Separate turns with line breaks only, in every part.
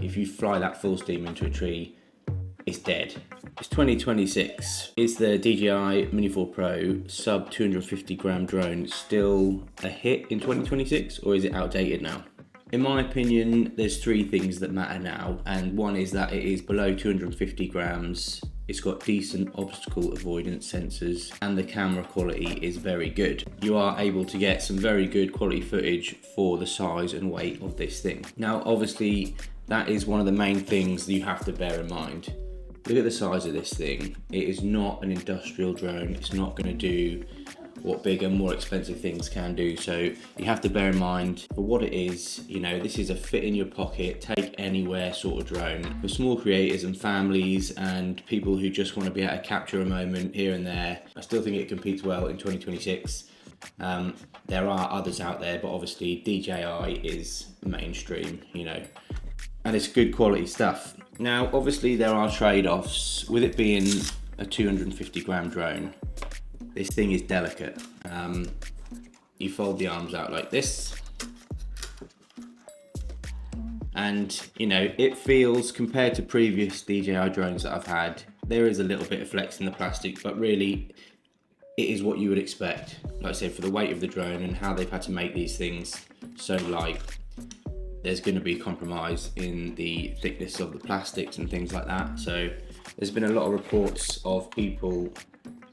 If you fly that full steam into a tree, it's dead. It's 2026. Is the DJI Mini 4 Pro sub 250 gram drone still a hit in 2026, or is it outdated now? In my opinion, there's three things that matter now, and one is that it is below 250 grams, it's got decent obstacle avoidance sensors, and the camera quality is very good. You are able to get some very good quality footage for the size and weight of this thing. Now, obviously, that is one of the main things that you have to bear in mind. Look at the size of this thing. It is not an industrial drone. It's not going to do what bigger, more expensive things can do. So you have to bear in mind for what it is, you know, this is a fit in your pocket, take anywhere sort of drone. For small creators and families and people who just want to be able to capture a moment here and there, I still think it competes well in 2026. There are others out there, but obviously DJI is mainstream, you know, and it's good quality stuff. Now, obviously there are trade-offs. With it being a 250 gram drone, this thing is delicate. You fold the arms out like this, and you know, it feels, compared to previous DJI drones that I've had, there is a little bit of flex in the plastic, but really it is what you would expect. Like I said, for the weight of the drone and how they've had to make these things so light, there's going to be compromise in the thickness of the plastics and things like that. So there's been a lot of reports of people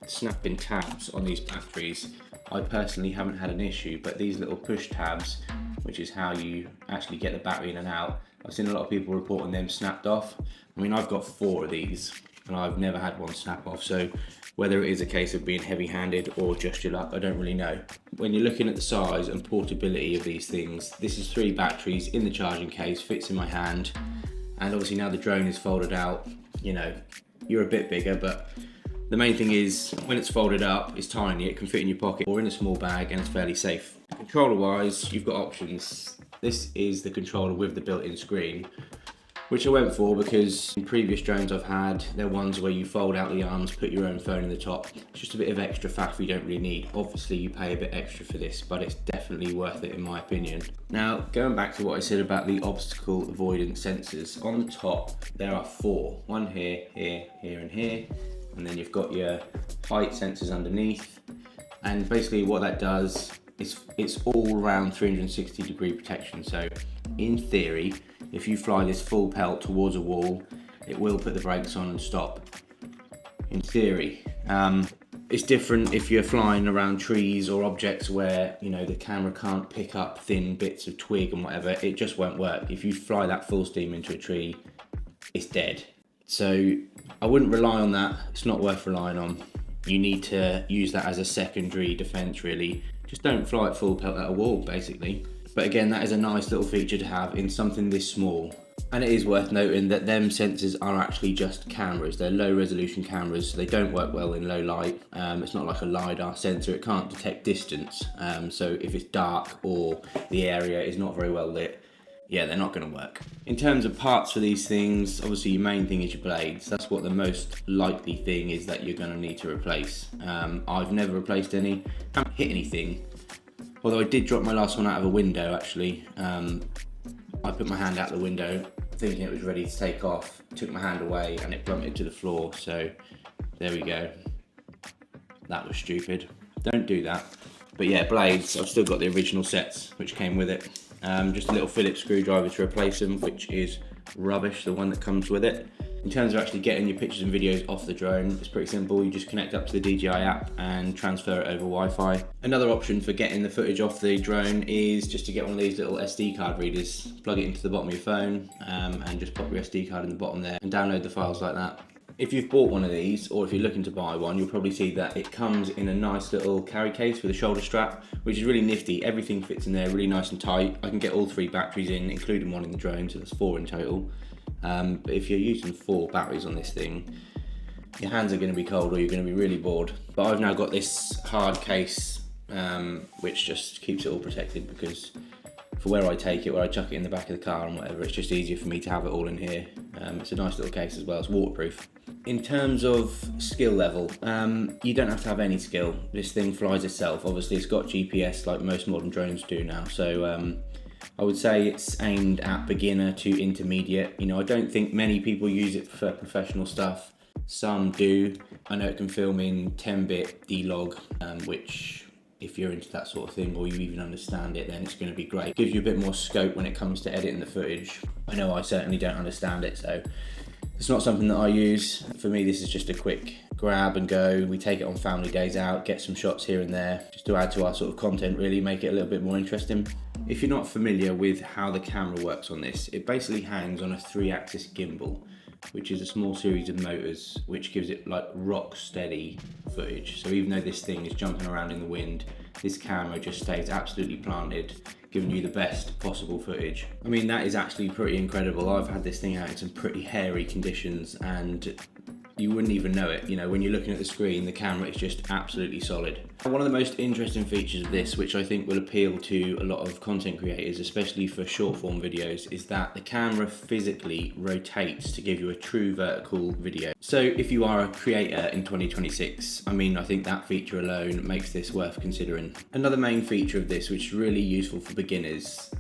snapping tabs on these batteries. I personally haven't had an issue, but these little push tabs, which is how you actually get the battery in and out, I've seen a lot of people reporting them snapped off. I mean, I've got 4 of these and I've never had one snap off, so whether it is a case of being heavy-handed or just your luck, I don't really know. When you're looking at the size and portability of these things, this is 3 batteries in the charging case, fits in my hand, and obviously now the drone is folded out, you know, you're a bit bigger, but the main thing is when it's folded up, it's tiny, it can fit in your pocket or in a small bag, and it's fairly safe. Controller-wise, you've got options. This is the controller with the built-in screen, which I went for because in previous drones I've had, they're ones where you fold out the arms, put your own phone in the top. It's just a bit of extra faff you don't really need. Obviously you pay a bit extra for this, but it's definitely worth it in my opinion. Now, going back to what I said about the obstacle avoidance sensors, on the top there are 4. One here, here, here and here, and then you've got your height sensors underneath. And basically what that does is it's all around 360 degree protection. So in theory, if you fly this full pelt towards a wall, it will put the brakes on and stop. In theory. It's different if you're flying around trees or objects where, you know, the camera can't pick up thin bits of twig and whatever, it just won't work. If you fly that full steam into a tree, it's dead. So I wouldn't rely on that, it's not worth relying on. You need to use that as a secondary defense really. Just don't fly it full pelt at a wall basically. But again, that is a nice little feature to have in something this small. And it is worth noting that them sensors are actually just cameras. They're low resolution cameras, so they don't work well in low light. It's not like a LiDAR sensor, it can't detect distance. So if it's dark or the area is not very well lit, yeah, they're not going to work. In terms of parts for these things, obviously your main thing is your blades. That's what the most likely thing is that you're going to need to replace. I've never replaced any, haven't hit anything. Although I did drop my last one out of a window actually. I put my hand out the window thinking it was ready to take off, took my hand away and it plummeted to the floor, so there we go. That was stupid. Don't do that. But yeah, blades, I've still got the original sets which came with it. Just a little Phillips screwdriver to replace them, which is rubbish, the one that comes with it. In terms of actually getting your pictures and videos off the drone, it's pretty simple. You just connect up to the DJI app and transfer it over Wi-Fi. Another option for getting the footage off the drone is just to get one of these little SD card readers, plug it into the bottom of your phone and just pop your SD card in the bottom there and download the files like that. If you've bought one of these, or if you're looking to buy one, you'll probably see that it comes in a nice little carry case with a shoulder strap, which is really nifty. Everything fits in there really nice and tight. I can get all 3 batteries in, including one in the drone, so that's 4 in total. But if you're using 4 batteries on this thing, your hands are going to be cold or you're going to be really bored. But I've now got this hard case, which just keeps it all protected, because for where I take it, where I chuck it in the back of the car and whatever, it's just easier for me to have it all in here. It's a nice little case as well, it's waterproof. In terms of skill level, you don't have to have any skill. This thing flies itself. Obviously it's got GPS like most modern drones do now, so I would say it's aimed at beginner to intermediate. You know, I don't think many people use it for professional stuff. Some do. I know it can film in 10-bit D-Log, which if you're into that sort of thing or you even understand it, then it's going to be great. It gives you a bit more scope when it comes to editing the footage. I know I certainly don't understand it, so it's not something that I use. For me, this is just a quick grab and go. We take it on family days out, get some shots here and there, just to add to our sort of content, really make it a little bit more interesting. If you're not familiar with how the camera works on this, it basically hangs on a 3-axis gimbal, which is a small series of motors which gives it like rock steady footage. So even though this thing is jumping around in the wind, this camera just stays absolutely planted, giving you the best possible footage. I mean, that is actually pretty incredible. I've had this thing out in some pretty hairy conditions and you wouldn't even know it. You know, when you're looking at the screen, the camera is just absolutely solid. One of the most interesting features of this, which I think will appeal to a lot of content creators, especially for short form videos, is that the camera physically rotates to give you a true vertical video. So if you are a creator in 2026, I mean, I think that feature alone makes this worth considering. Another main feature of this, which is really useful for beginners,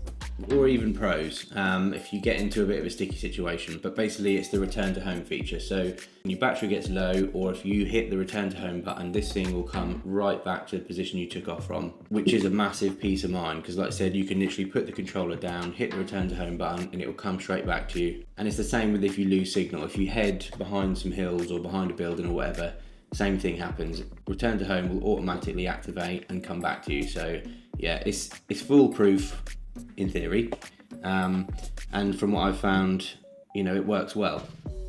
or even pros, if you get into a bit of a sticky situation, but basically it's the return to home feature. So when your battery gets low, or if you hit the return to home button, this thing will come right back to the position you took off from, which is a massive peace of mind, because like I said, you can literally put the controller down, hit the return to home button, and it will come straight back to you. And it's the same with if you lose signal. If you head behind some hills or behind a building or whatever, same thing happens. Return to home will automatically activate and come back to you. So yeah, it's foolproof in theory, and from what I've found, you know, it works well.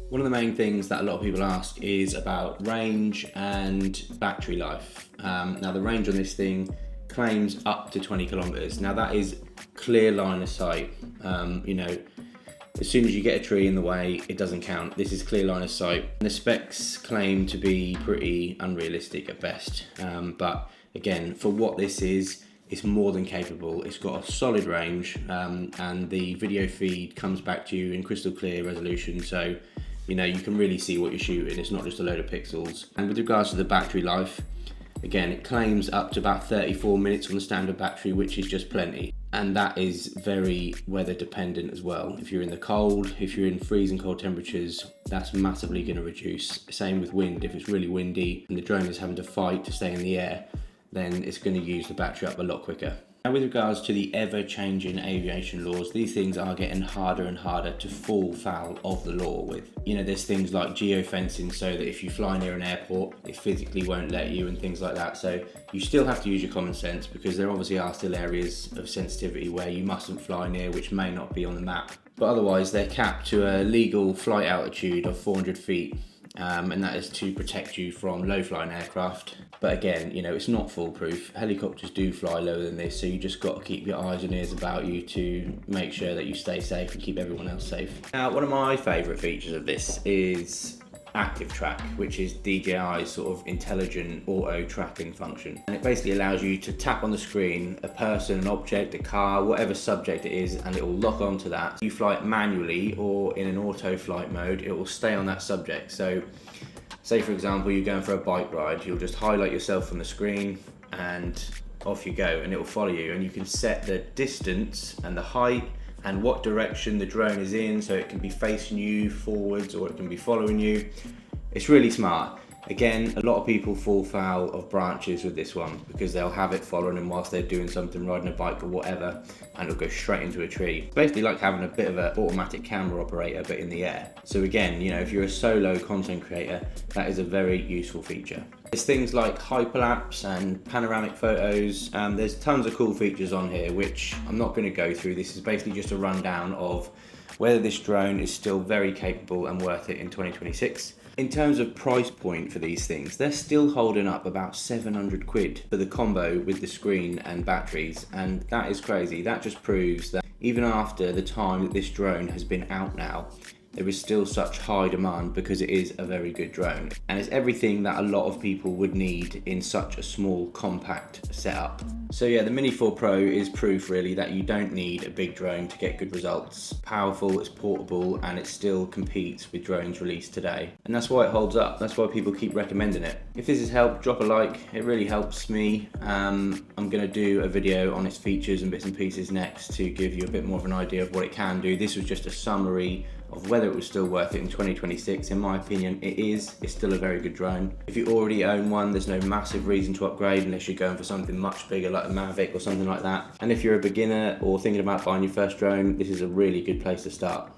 One of the main things that a lot of people ask is about range and battery life. Now the range on this thing claims up to 20 kilometers. Now that is clear line of sight. You know, as soon as you get a tree in the way, it doesn't count. This is clear line of sight. And the specs claim to be pretty unrealistic at best, but again, for what this is, it's more than capable. It's got a solid range, and the video feed comes back to you in crystal clear resolution, so you know, you can really see what you're shooting. It's not just a load of pixels. And with regards to the battery life, again, it claims up to about 34 minutes on the standard battery, which is just plenty. And that is very weather dependent as well. If you're in the cold, if you're in freezing cold temperatures, that's massively going to reduce. Same with wind. If it's really windy and the drone is having to fight to stay in the air, then it's going to use the battery up a lot quicker. Now with regards to the ever-changing aviation laws, these things are getting harder and harder to fall foul of the law with. You know, there's things like geofencing, so that if you fly near an airport, it physically won't let you, and things like that. So you still have to use your common sense, because there obviously are still areas of sensitivity where you mustn't fly near, which may not be on the map. But otherwise, they're capped to a legal flight altitude of 400 feet. And that is to protect you from low-flying aircraft. But again, you know, it's not foolproof. Helicopters do fly lower than this, so you just got to keep your eyes and ears about you to make sure that you stay safe and keep everyone else safe. Now, one of my favourite features of this is Active Track, which is DJI's sort of intelligent auto tracking function, and it basically allows you to tap on the screen a person, an object, a car, whatever subject it is, and it will lock onto that. You fly it manually or in an auto flight mode, it will stay on that subject. So say for example you're going for a bike ride, you'll just highlight yourself on the screen and off you go, and it will follow you, and you can set the distance and the height and what direction the drone is in, so it can be facing you forwards or it can be following you. It's really smart. Again, a lot of people fall foul of branches with this one, because they'll have it following them whilst they're doing something, riding a bike or whatever, and it'll go straight into a tree. It's basically like having a bit of an automatic camera operator, but in the air. So again, you know, if you're a solo content creator, that is a very useful feature. There's things like hyperlapse and panoramic photos. There's tons of cool features on here, which I'm not going to go through. This is basically just a rundown of whether this drone is still very capable and worth it in 2026. In terms of price point for these things, they're still holding up about 700 quid for the combo with the screen and batteries, and that is crazy. That just proves that even after the time that this drone has been out now, there is still such high demand because it is a very good drone. And it's everything that a lot of people would need in such a small, compact setup. So yeah, the Mini 4 Pro is proof really that you don't need a big drone to get good results. Powerful, it's portable, and it still competes with drones released today. And that's why it holds up. That's why people keep recommending it. If this has helped, drop a like. It really helps me. I'm gonna do a video on its features and bits and pieces next to give you a bit more of an idea of what it can do. This was just a summary of whether it was still worth it in 2026. In my opinion, it is. It's still a very good drone. If you already own one, there's no massive reason to upgrade unless you're going for something much bigger like a Mavic or something like that. And if you're a beginner or thinking about buying your first drone, this is a really good place to start.